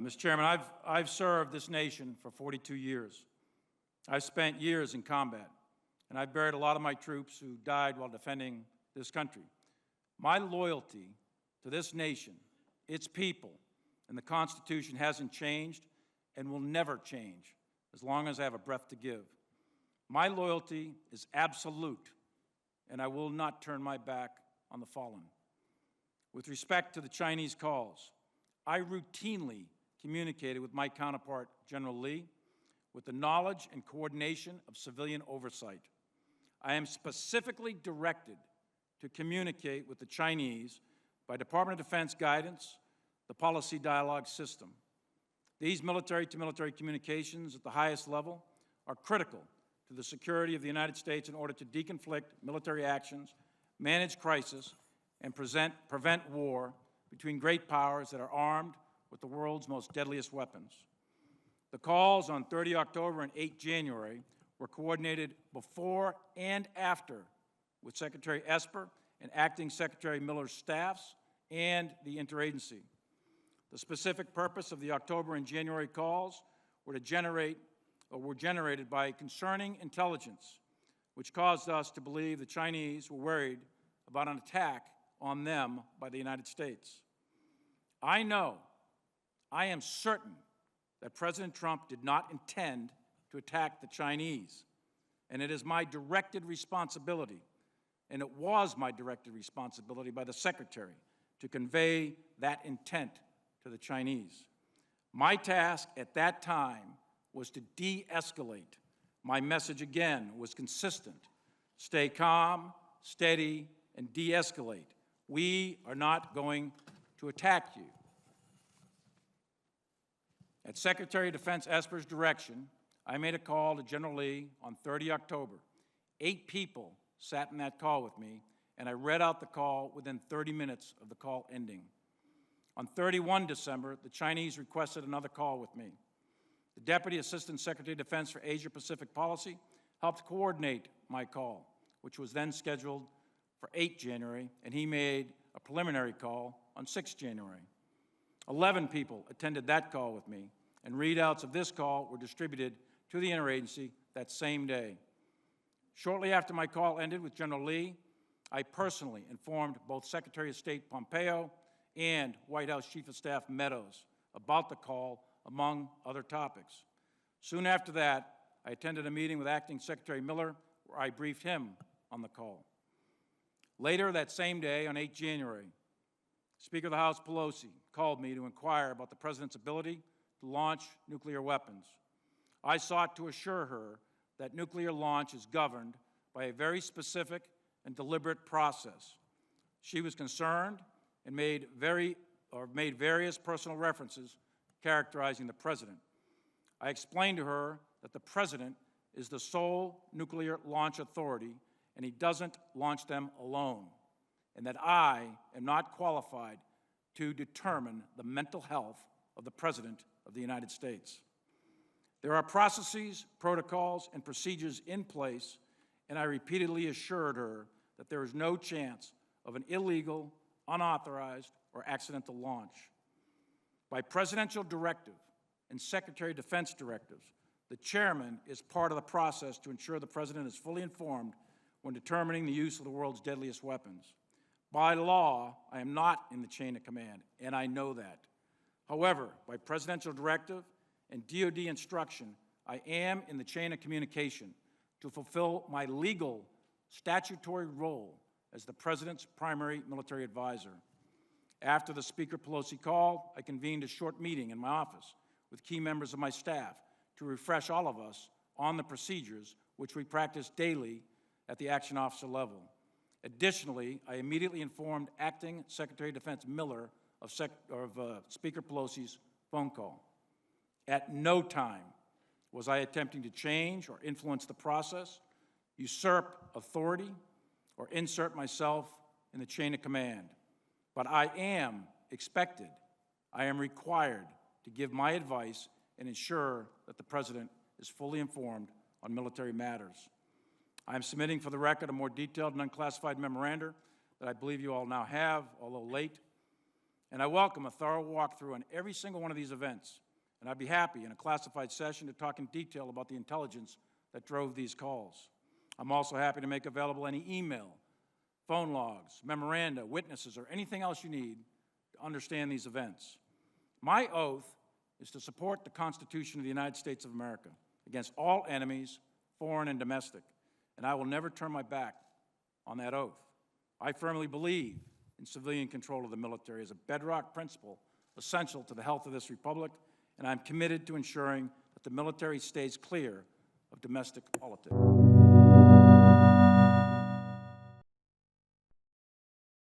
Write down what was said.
Mr. Chairman, I've served this nation for 42 years. I've spent years in combat, and I've buried a lot of my troops who died while defending this country. My loyalty to this nation, its people, and the Constitution hasn't changed and will never change as long as I have a breath to give. My loyalty is absolute, and I will not turn my back on the fallen. With respect to the Chinese calls, I routinely communicated with my counterpart, General Lee, with the knowledge and coordination of civilian oversight. I am specifically directed to communicate with the Chinese by Department of Defense guidance, the policy dialogue system. These military-to-military communications at the highest level are critical to the security of the United States in order to deconflict military actions, manage crisis, and prevent war between great powers that are armed with the world's most deadliest weapons. The calls on 30 October and 8 January were coordinated before and after with Secretary Esper and Acting Secretary Miller's staffs and the interagency. The specific purpose of the October and January calls were generated by concerning intelligence, which caused us to believe the Chinese were worried about an attack on them by the United States. I am certain that President Trump did not intend to attack the Chinese, and it is my directed responsibility, and it was my directed responsibility by the Secretary to convey that intent to the Chinese. My task at that time was to de-escalate. My message again was consistent. Stay calm, steady, and de-escalate. We are not going to attack you. At Secretary of Defense Esper's direction, I made a call to General Lee on 30 October. 8 people sat in that call with me, and I read out the call within 30 minutes of the call ending. On 31 December, the Chinese requested another call with me. The Deputy Assistant Secretary of Defense for Asia-Pacific Policy helped coordinate my call, which was then scheduled for 8 January, and he made a preliminary call on 6 January. 11 people attended that call with me, and readouts of this call were distributed to the interagency that same day. Shortly after my call ended with General Lee, I personally informed both Secretary of State Pompeo and White House Chief of Staff Meadows about the call, among other topics. Soon after that, I attended a meeting with Acting Secretary Miller where I briefed him on the call. Later that same day, on 8 January, Speaker of the House Pelosi called me to inquire about the President's ability to launch nuclear weapons. I sought to assure her that nuclear launch is governed by a very specific and deliberate process. She was concerned and made various personal references characterizing the President. I explained to her that the President is the sole nuclear launch authority and he doesn't launch them alone, and that I am not qualified to determine the mental health of the President of the United States. There are processes, protocols, and procedures in place, and I repeatedly assured her that there is no chance of an illegal, unauthorized, or accidental launch. By presidential directive and Secretary of Defense directives, the Chairman is part of the process to ensure the President is fully informed when determining the use of the world's deadliest weapons. By law, I am not in the chain of command, and I know that. However, by presidential directive and DoD instruction, I am in the chain of communication to fulfill my legal statutory role as the President's primary military advisor. After the Speaker Pelosi call, I convened a short meeting in my office with key members of my staff to refresh all of us on the procedures which we practice daily at the action officer level. Additionally, I immediately informed Acting Secretary of Defense Miller of Speaker Pelosi's phone call. At no time was I attempting to change or influence the process, usurp authority, or insert myself in the chain of command. But I am expected, I am required to give my advice and ensure that the President is fully informed on military matters. I am submitting for the record a more detailed and unclassified memoranda that I believe you all now have, although late. And I welcome a thorough walkthrough on every single one of these events. And I'd be happy in a classified session to talk in detail about the intelligence that drove these calls. I'm also happy to make available any email, phone logs, memoranda, witnesses, or anything else you need to understand these events. My oath is to support the Constitution of the United States of America against all enemies, foreign and domestic, and I will never turn my back on that oath. I firmly believe in civilian control of the military as a bedrock principle essential to the health of this republic, and I'm committed to ensuring that the military stays clear of domestic politics.